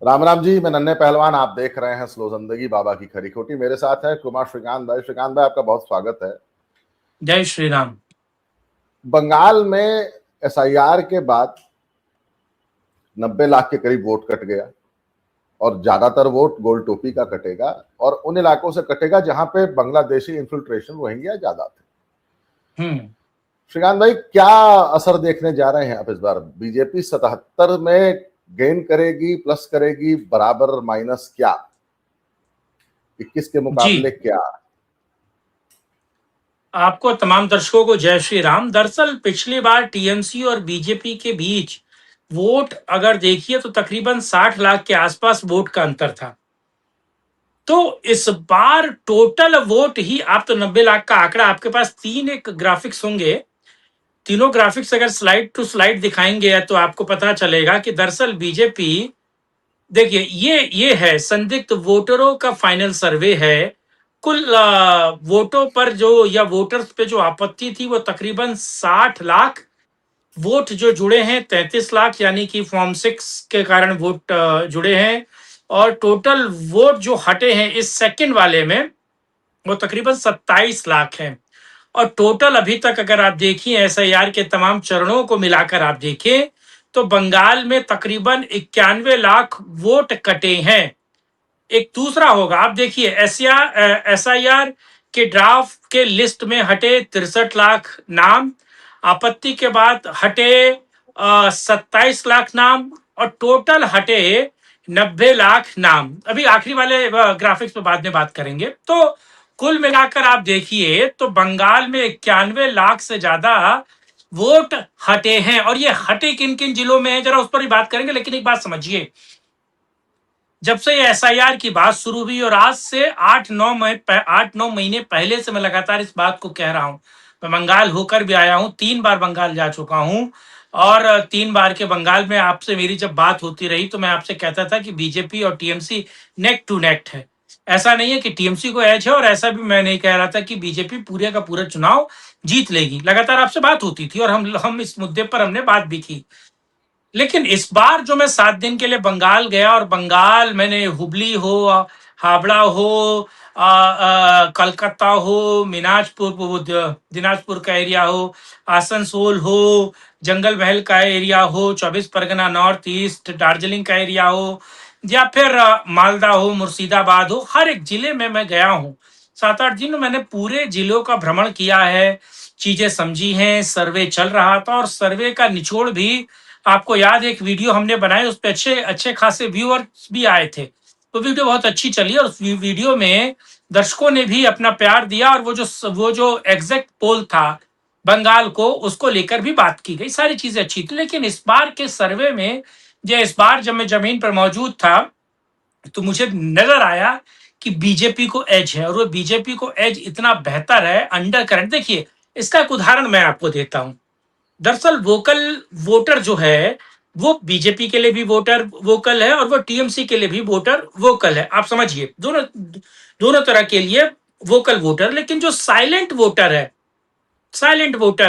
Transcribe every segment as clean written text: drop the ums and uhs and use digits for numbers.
राम राम जी, मैं नन्हे पहलवान। आप देख रहे हैं स्लो जिंदगी बाबा की खरी खोटी। मेरे साथ है कुमार श्रीकांत भाई। श्रीकांत भाई, आपका बहुत स्वागत है। जय श्री राम। बंगाल में एसआईआर के बाद 90 लाख के करीब वोट कट गया और ज्यादातर वोट गोल टोपी का कटेगा और उन इलाकों से कटेगा जहां पे बांग्लादेशी इन्फिल्ट्रेशन रोहिंग्या ज्यादा थे। श्रीकांत भाई, क्या असर देखने जा रहे हैं आप इस बार? बीजेपी 77 में गेन करेगी, प्लस करेगी, बराबर, माइनस क्या? 21 के मुकाबले क्या? आपको तमाम दर्शकों को जय श्री राम। दरअसल पिछली बार टीएमसी और बीजेपी के बीच वोट अगर देखिए तो तकरीबन 60 लाख के आसपास वोट का अंतर था। तो इस बार टोटल वोट ही आप तो 90 लाख का आंकड़ा, आपके पास तीन एक ग्राफिक्स होंगे, तीनों ग्राफिक्स अगर स्लाइड टू स्लाइड दिखाएंगे तो आपको पता चलेगा कि दरअसल बीजेपी, देखिए ये है संदिग्ध वोटरों का फाइनल सर्वे है। कुल वोटों पर जो या वोटर्स पे जो आपत्ति थी वो तकरीबन 60 लाख। वोट जो जुड़े हैं 33 लाख, यानी कि फॉर्म 6 के कारण वोट जुड़े हैं। और टोटल वोट जो हटे हैं इस सेकंड वाले में वो तकरीबन 27 लाख हैं। और टोटल अभी तक अगर आप देखिए एसआईआर के तमाम चरणों को मिलाकर आप देखें तो बंगाल में तकरीबन 91 लाख वोट कटे हैं। एक दूसरा होगा, आप देखिए एसआईआर के ड्राफ्ट के लिस्ट में हटे 63 लाख नाम, आपत्ति के बाद हटे 27 लाख नाम और टोटल हटे 90 लाख नाम। अभी आखिरी वाले ग्राफिक्स पे बाद में बात करेंगे। तो कुल मिलाकर आप देखिए तो बंगाल में 91 लाख से ज्यादा वोट हटे हैं। और ये हटे किन किन जिलों में है जरा उस पर ही बात करेंगे, लेकिन एक बात समझिए, जब से ये एसआईआर की बात शुरू हुई और आज से 8-9 महीने पहले से मैं लगातार इस बात को कह रहा हूं। मैं बंगाल होकर भी आया हूं, 3 बार बंगाल जा चुका हूं और 3 बार के बंगाल में आपसे मेरी जब बात होती रही तो मैं आपसे कहता था कि बीजेपी और टीएमसी नेक टू नेक है। ऐसा नहीं है कि टीएमसी को एज है और ऐसा भी मैं नहीं कह रहा था कि बीजेपी पूरे का पूरा चुनाव जीत लेगी। लगातार आपसे बात होती थी और हम इस मुद्दे पर हमने बात भी की। लेकिन इस बार जो मैं 7 दिन के लिए बंगाल गया और बंगाल मैंने हुबली हो, हावड़ा हो, कलकत्ता हो, दिनाजपुर का एरिया हो, आसनसोल हो, जंगल महल का एरिया हो, 24 परगना नॉर्थ ईस्ट, दार्जिलिंग का एरिया हो या फिर मालदा हो, मुर्शिदाबाद हो, हर एक जिले में मैं गया हूँ। 7-8 दिन मैंने पूरे जिलों का भ्रमण किया है, चीजें समझी हैं, सर्वे चल रहा था और सर्वे का निचोड़ भी आपको याद है, एक वीडियो हमने बनाई उस पर अच्छे अच्छे खासे व्यूअर्स भी आए थे। तो वीडियो बहुत अच्छी चली और उस वीडियो में दर्शकों ने भी अपना प्यार दिया और वो जो एग्जैक्ट पोल था बंगाल को, उसको लेकर भी बात की गई, सारी चीजें अच्छी थी। लेकिन इस बार के सर्वे में इस बार जब मैं जमीन पर मौजूद था तो मुझे नजर आया कि बीजेपी को एज है और वो बीजेपी को एज इतना बेहतर है। अंडर करंट देखिए, इसका एक उदाहरण मैं आपको देता हूं। दरअसल वोकल वोटर जो है वो बीजेपी के लिए भी वोटर वोकल है और वो टीएमसी के लिए भी वोटर वोकल है। आप समझिए, दोनों दोनों तरह के लिए वोकल वोटर। लेकिन जो साइलेंट वोटर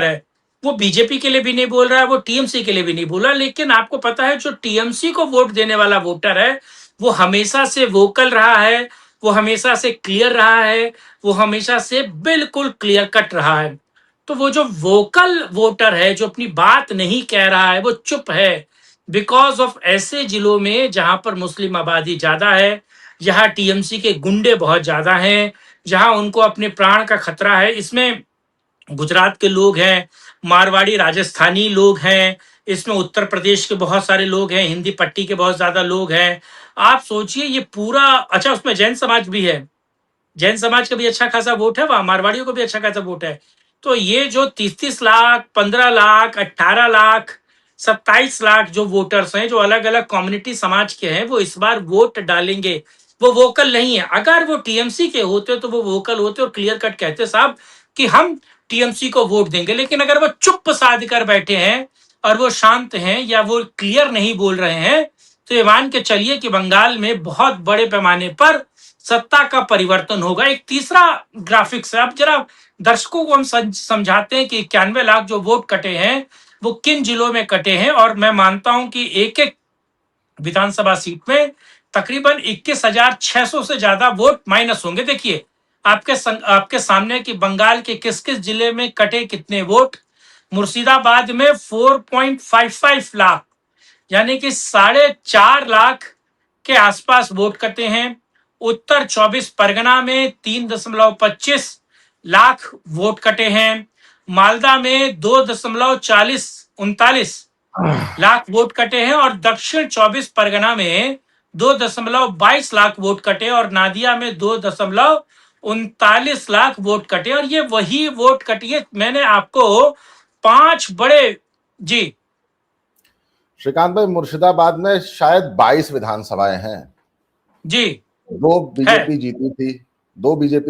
है वो बीजेपी के लिए भी नहीं बोल रहा है, वो टीएमसी के लिए भी नहीं बोल रहा। लेकिन आपको पता है जो टीएमसी को वोट देने वाला वोटर है वो हमेशा से वोकल रहा है, वो हमेशा से क्लियर रहा है, वो हमेशा से बिल्कुल क्लियर कट रहा है। तो वो जो वोकल वोटर है जो अपनी बात नहीं कह रहा है वो चुप है, बिकॉज ऑफ ऐसे जिलों में जहां पर मुस्लिम आबादी ज्यादा है, जहां टीएमसी के गुंडे बहुत ज्यादा हैं, जहां उनको अपने प्राण का खतरा है। इसमें गुजरात के लोग हैं, मारवाड़ी राजस्थानी लोग हैं, इसमें उत्तर प्रदेश के बहुत सारे लोग हैं, हिंदी पट्टी के बहुत ज्यादा लोग हैं। आप सोचिए ये पूरा, अच्छा उसमें जैन समाज भी है, जैन समाज का भी अच्छा खासा वोट है, वहां मारवाड़ियों को भी अच्छा खासा वोट है। तो ये जो 33 लाख, 15 लाख, 18 लाख, 27 लाख जो वोटर्स हैं जो अलग अलग कम्युनिटी समाज के हैं वो इस बार वोट डालेंगे। वो वोकल नहीं है। अगर वो टीएमसी के होते तो वो वोकल होते और क्लियर कट कहते साहब कि हम टीएमसी को वोट देंगे। लेकिन अगर वो चुप साध कर बैठे हैं और वो शांत हैं या वो क्लियर नहीं बोल रहे हैं तो ये मान के चलिए कि बंगाल में बहुत बड़े पैमाने पर सत्ता का परिवर्तन होगा। एक तीसरा ग्राफिक्स है, अब जरा दर्शकों को हम समझाते हैं कि 91 लाख जो वोट कटे हैं वो किन जिलों में कटे हैं। और मैं मानता हूं कि एक एक विधानसभा सीट में तकरीबन 21,600 से ज्यादा वोट माइनस होंगे। देखिए आपके सामने कि बंगाल के किस किस जिले में कटे कितने वोट। मुर्शिदाबाद में 4.55 लाख यानी कि 4.5 लाख के आसपास वोट कटे हैं। उत्तर 24 परगना में 3.25 लाख वोट कटे हैं। मालदा में 2.39 लाख वोट कटे हैं और दक्षिण 24 परगना में 2.22 लाख वोट कटे और नादिया में 2.39 लाख वोट कटे। और ये वही वोट कटिए मैंने आपको 5 बड़े जी श्रीकांत भाई, मुर्शिदाबाद में शायद 22 विधानसभाएं हैं जी दो है। बीजेपी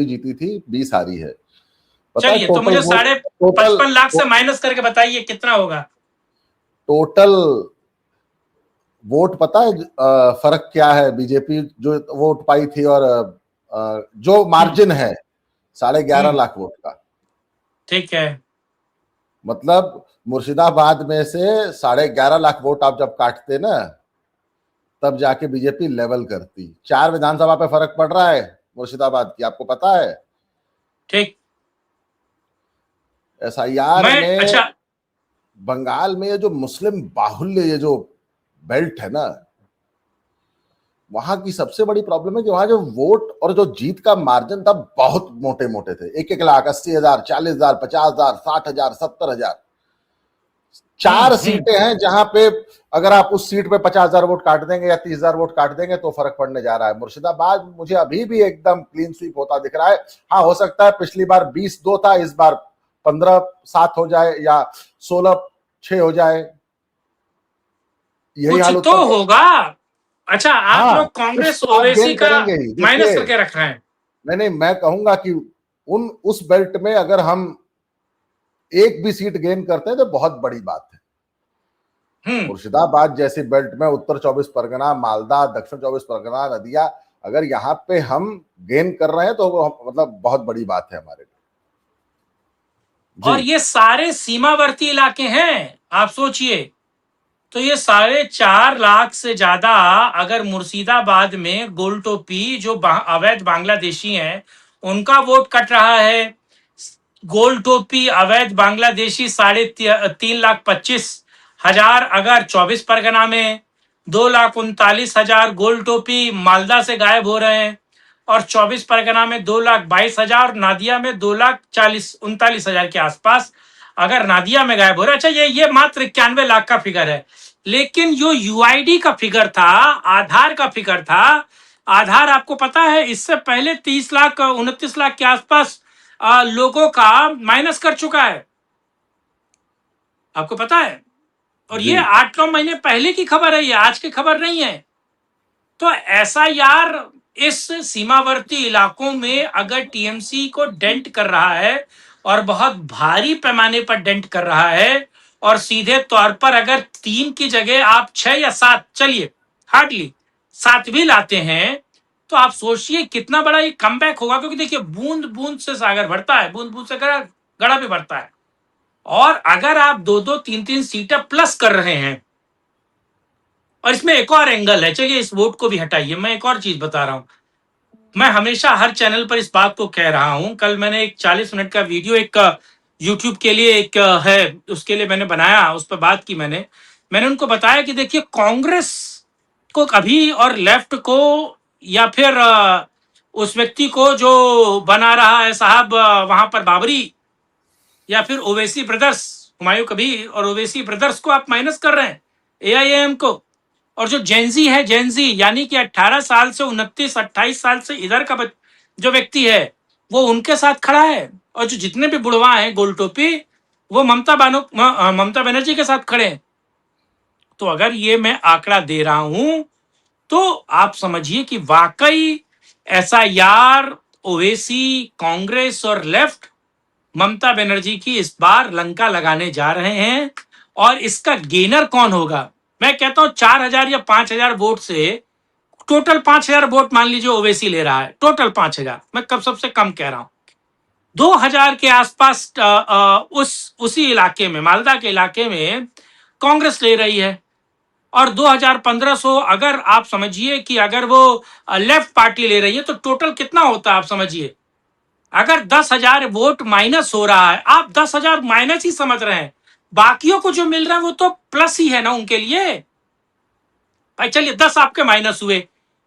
जीती थी, 20 हारी है। पता है चलिए तो मुझे टोटल 55 लाख से माइनस करके बताइए कितना होगा। टोटल वोट पता है फर्क क्या है? बीजेपी जो वोट पाई थी और जो मार्जिन है 11.5 लाख वोट का। ठीक है। मतलब मुर्शिदाबाद में से 11.5 लाख वोट आप जब काटते ना, तब जाके बीजेपी लेवल करती। 4 विधानसभा पे फर्क पड़ रहा है मुर्शिदाबाद की, आपको पता है? ठीक। एसआईआर में अच्छा बंगाल में ये जो मुस्लिम बाहुल्य ये जो बेल्ट है ना, वहां की सबसे बड़ी प्रॉब्लम है कि वहां जो वोट और जो जीत का मार्जिन था बहुत मोटे मोटे थे। 1-1 लाख, 80,000, 40,000, 50,000, 60,000, 70,000। 4 सीटें हैं जहां पे अगर आप उस सीट पे 50,000 वोट काट देंगे या 30,000 वोट काट देंगे तो फर्क पड़ने जा रहा है। मुर्शिदाबाद मुझे अभी भी एकदम क्लीन स्वीप होता दिख रहा है। हाँ, हो सकता है पिछली बार 20-2 था, इस बार 15-7 हो जाए या 16-6 हो जाए। यही हाल कुछ तो होगा। अच्छा आप हाँ, लोग कुछ कांग्रेस तो आप ओवैसी गेन का करेंगे ही। माइनस देखिए, करके रख रहे हैं। नहीं, मैं कहूंगा कि उस बेल्ट में अगर हम एक भी सीट गेन करते हैं तो बहुत बड़ी बात है। मुर्शिदाबाद जैसी बेल्ट में उत्तर 24 परगना, मालदा, दक्षिण 24 परगना, नदिया, अगर यहाँ पे हम गेन कर रहे हैं तो मतलब बहुत बड़ी बात है हमारे लिए। और ये सारे सीमावर्ती इलाके हैं। आप सोचिए तो ये 4.5 लाख से ज्यादा अगर मुर्शिदाबाद में गोल टोपी जो अवैध बांग्लादेशी हैं उनका वोट कट रहा है। गोल टोपी अवैध बांग्लादेशी 3,25,000 अगर 24 परगना में, 2,39,000 गोल टोपी मालदा से गायब हो रहे हैं और 24 परगना में 2,22,000, नादिया में 2,39,000 के आसपास अगर नादिया में गायब हो रहा है। अच्छा ये मात्र 91 लाख का फिगर है, लेकिन जो यूआईडी का फिगर था, आधार का फिगर था, आधार आपको पता है इससे पहले 30 लाख 29 लाख के आसपास लोगों का माइनस कर चुका है, आपको पता है। और ये 8-9 महीने पहले की खबर है, ये आज की खबर नहीं है। तो ऐसा यार इस सीमावर्ती इलाकों में अगर टीएमसी को डेंट कर रहा है और बहुत भारी पैमाने पर डेंट कर रहा है और सीधे तौर पर अगर 3 की जगह आप 6 या 7, चलिए हार्डली 7 भी लाते हैं तो आप सोचिए कितना बड़ा ये कमबैक होगा। क्योंकि देखिए बूंद बूंद से सागर भरता है, बूंद बूंद से गड़ा भी भरता है। और अगर आप 2-2, 3-3 सीटें प्लस कर रहे हैं, और इसमें एक और एंगल है, चलिए इस वोट को भी हटाइए, मैं एक और चीज बता रहा हूं। मैं हमेशा हर चैनल पर इस बात को कह रहा हूं। कल मैंने एक 40 मिनट का वीडियो एक यूट्यूब के लिए एक है उसके लिए मैंने बनाया, उस पर बात की मैंने उनको बताया कि देखिए कांग्रेस को कभी और लेफ्ट को या फिर उस व्यक्ति को जो बना रहा है साहब वहां पर बाबरी या फिर ओवैसी ब्रदर्स, हुमायूं कबीर और ओवैसी ब्रदर्स को आप माइनस कर रहे हैं, एआईएम को। और जो जेंजी है, जेंजी यानी कि 18 साल से 29-28 साल से इधर का जो व्यक्ति है वो उनके साथ खड़ा है। और जो जितने भी बुढ़वा हैं गोल टोपी वो ममता बनर्जी के साथ खड़े हैं। तो अगर ये मैं आंकड़ा दे रहा हूं तो आप समझिए कि वाकई एसआईआर, ओवैसी, कांग्रेस और लेफ्ट ममता बनर्जी की इस बार लंका लगाने जा रहे हैं। और इसका गेनर कौन होगा? मैं कहता हूं 4,000 या 5,000 वोट से, टोटल 5,000 वोट मान लीजिए ओवैसी ले रहा है, टोटल 5,000, मैं कब सबसे कम कह रहा हूं। 2,000 के आसपास उसी इलाके में, मालदा के इलाके में कांग्रेस ले रही है और 2,1500 अगर आप समझिए कि अगर वो लेफ्ट पार्टी ले रही है तो टोटल कितना होता है आप समझिए। अगर 10,000 वोट माइनस हो रहा है, आप 10,000 माइनस ही समझ रहे हैं, बाकियों को जो मिल रहा है वो तो प्लस ही है ना उनके लिए। भाई चलिए 10 आपके माइनस हुए,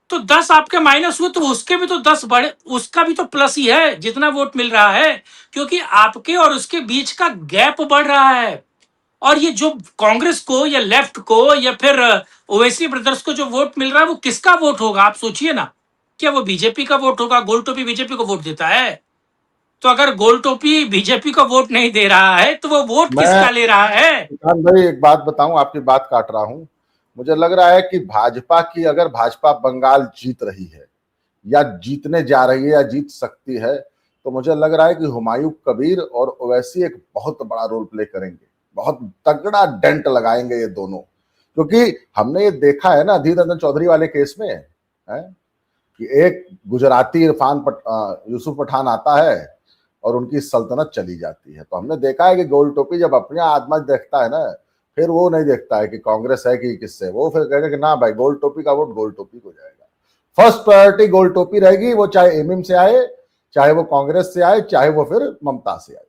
तो 10 आपके माइनस हुए तो उसके भी तो 10 बढ़े, उसका भी तो प्लस ही है जितना वोट मिल रहा है, क्योंकि आपके और उसके बीच का गैप बढ़ रहा है। और ये जो कांग्रेस को या लेफ्ट को या फिर ओवैसी ब्रदर्स को जो वोट मिल रहा है वो किसका वोट होगा आप सोचिए ना। क्या वो बीजेपी का वोट होगा? गोल टोपी बीजेपी को वोट देता है, तो अगर गोल टोपी बीजेपी को वोट नहीं दे रहा है तो वो वोट मैं किसका ले रहा है? किसान भाई एक बात बताऊं, आपकी बात काट रहा हूं। मुझे लग रहा है कि भाजपा की, अगर भाजपा बंगाल जीत रही है या जीतने जा रही है या जीत सकती है, तो मुझे लग रहा है कि हुमायूं कबीर और ओवैसी एक बहुत बड़ा रोल प्ले करेंगे, बहुत तगड़ा डेंट लगाएंगे ये दोनों। क्योंकि हमने ये देखा है ना अधीर रंजन चौधरी वाले केस में है कि एक गुजराती यूसुफ पठान आता है और उनकी सल्तनत चली जाती है। तो हमने देखा है कि गोल टोपी जब अपने आत्मा देखता है ना, फिर वो नहीं देखता है कि कांग्रेस है कि किससे, वो फिर कहेगा कि ना भाई गोल टोपी का वोट गोल टोपी को जाएगा। फर्स्ट प्रायोरिटी गोल टोपी रहेगी, वो चाहे एमएम से आए, चाहे वो कांग्रेस से आए, चाहे वो फिर ममता से आए।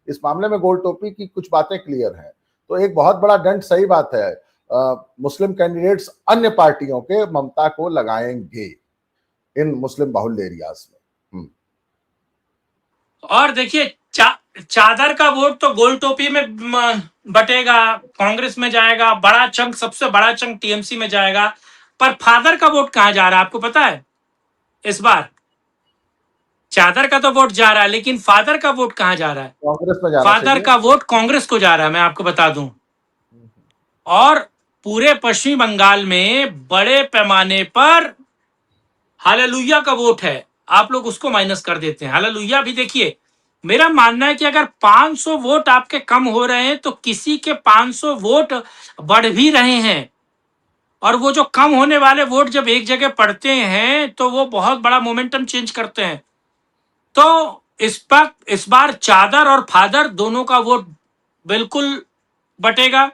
इस मामले में गोल टोपी की कुछ बातें क्लियर हैं, तो एक बहुत बड़ा डेंट, सही बात है, मुस्लिम कैंडिडेट्स अन्य पार्टियों के ममता को लगाएंगे इन मुस्लिम बाहुल्य एरियाज में। और देखिए चादर का वोट तो गोल टोपी में बटेगा, कांग्रेस में जाएगा, बड़ा चंक, सबसे बड़ा चंक टीएमसी में जाएगा। पर फादर का वोट कहां जा रहा है आपको पता है? इस बार चादर का तो वोट जा रहा है, लेकिन फादर का वोट कहां जा रहा है? कांग्रेस में जाना फादर चाहिए। का वोट कांग्रेस को जा रहा है, मैं आपको बता दूं। और पूरे पश्चिम बंगाल में बड़े पैमाने पर हालेलुया का वोट है, आप लोग उसको माइनस कर देते हैं। हालेलुया भी देखिए, मेरा मानना है कि अगर 500 वोट आपके कम हो रहे हैं तो किसी के 500 वोट बढ़ भी रहे हैं, और वो जो कम होने वाले वोट जब एक जगह पड़ते हैं तो वो बहुत बड़ा मोमेंटम चेंज करते हैं। तो इस बार चादर और फादर दोनों का वोट बिल्कुल बटेगा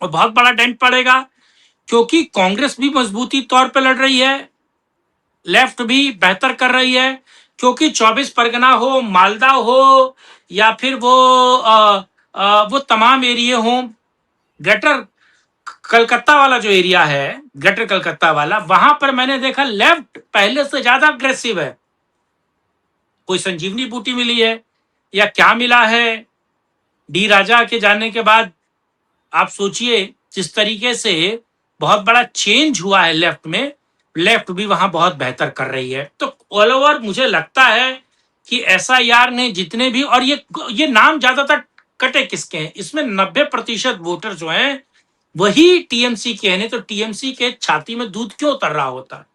और बहुत बड़ा डेंट पड़ेगा, क्योंकि कांग्रेस भी मजबूती तौर पर लड़ रही है, लेफ्ट भी बेहतर कर रही है। क्योंकि 24 परगना हो, मालदा हो, या फिर वो तमाम एरिया हो, ग्रेटर कलकत्ता वाला जो एरिया है, ग्रेटर कलकत्ता वाला, वहां पर मैंने देखा लेफ्ट पहले से ज्यादा अग्रेसिव है। कोई संजीवनी बूटी मिली है या क्या मिला है डी राजा के जाने के बाद, आप सोचिए जिस तरीके से बहुत बड़ा चेंज हुआ है लेफ्ट में, लेफ्ट भी वहां बहुत बेहतर कर रही है। तो ऑल ओवर मुझे लगता है कि एसआईआर ने जितने भी, और ये नाम ज्यादातर कटे किसके हैं इसमें, 90% वोटर जो हैं वही टीएमसी के हैं। नहीं तो टीएमसी के छाती में दूध क्यों उतर रहा होता?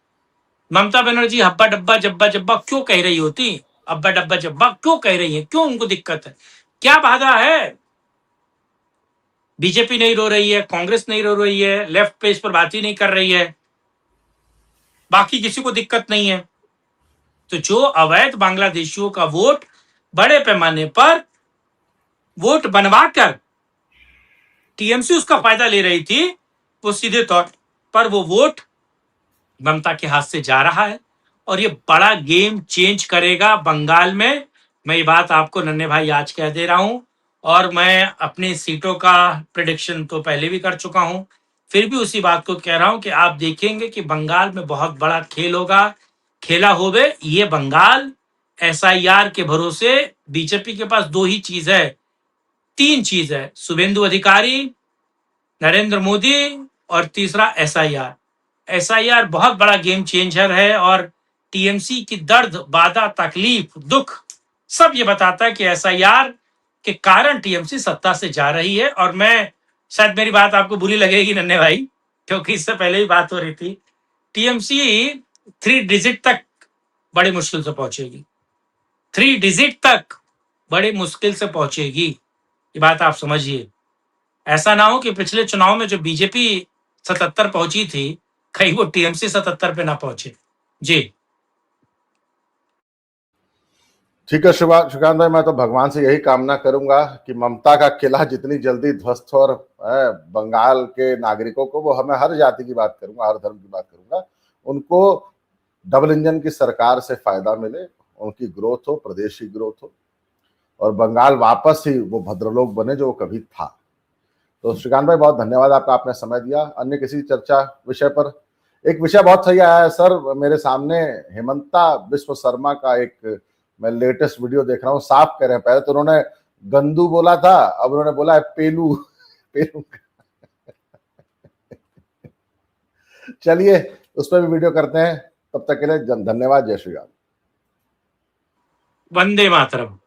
ममता बनर्जी हब्बा डब्बा जब्बा जब्बा क्यों कह रही होती? अब्बा डब्बा जब्बा क्यों कह रही है? क्यों उनको दिक्कत है? क्या बाधा है? बीजेपी नहीं रो रही है, कांग्रेस नहीं रो रही है, लेफ्ट पे इस पर बात ही नहीं कर रही है, बाकी किसी को दिक्कत नहीं है। तो जो अवैध बांग्लादेशियों का वोट बड़े पैमाने पर वोट बनवाकर टीएमसी उसका फायदा ले रही थी, वो सीधे तौर पर वो वोट ममता के हाथ से जा रहा है, और ये बड़ा गेम चेंज करेगा बंगाल में। मैं ये बात आपको नन्हे भाई आज कह दे रहा हूं, और मैं अपनी सीटों का प्रिडिक्शन तो पहले भी कर चुका हूं, फिर भी उसी बात को कह रहा हूं कि आप देखेंगे कि बंगाल में बहुत बड़ा खेल होगा, खेला होवे ये बंगाल। एसआईआर के भरोसे बीजेपी के पास दो ही चीज है, तीन चीज है, शुभेंदु अधिकारी, नरेंद्र मोदी, और तीसरा एसआईआर। एसआईआर बहुत बड़ा गेम चेंजर है, और टीएमसी की दर्द, बाधा, तकलीफ, दुख सब ये बताता है कि एसआईआर के कारण टीएमसी सत्ता से जा रही है। और मैं, शायद मेरी बात आपको बुरी लगेगी नन्हे भाई, क्योंकि इससे पहले भी बात हो रही थी, टीएमसी 3 डिजिट तक बड़ी मुश्किल से पहुंचेगी, 3 डिजिट तक बड़ी मुश्किल से पहुंचेगी, ये बात आप समझिए। ऐसा ना हो कि पिछले चुनाव में जो बीजेपी 77 पहुंची थी, कहीं वो टीएमसी 77 पे ना पहुंचे। जी ठीक है श्रीकांत भाई, मैं तो भगवान से यही कामना करूंगा कि ममता का किला जितनी जल्दी ध्वस्त हो और बंगाल के नागरिकों को, वो हमें हर जाति की बात करूंगा, हर धर्म की बात करूंगा, उनको डबल इंजन की सरकार से फायदा मिले, उनकी ग्रोथ हो, प्रदेश की ग्रोथ हो, और बंगाल वापस ही वो भद्रलोक बने जो वो कभी था। तो श्रीकांत भाई बहुत धन्यवाद आपका, आपने समय दिया। अन्य किसी चर्चा विषय पर, एक विषय बहुत सही आया है सर मेरे सामने, हेमंता बिस्व शर्मा का एक मैं लेटेस्ट वीडियो देख रहा हूँ, साफ कह रहे हैं, पहले तो उन्होंने गंदू बोला था, अब उन्होंने बोला है पेलू पेलू। चलिए उस पर भी वीडियो करते हैं, तब तक के लिए धन्यवाद, जय श्री राम, वंदे मातरम।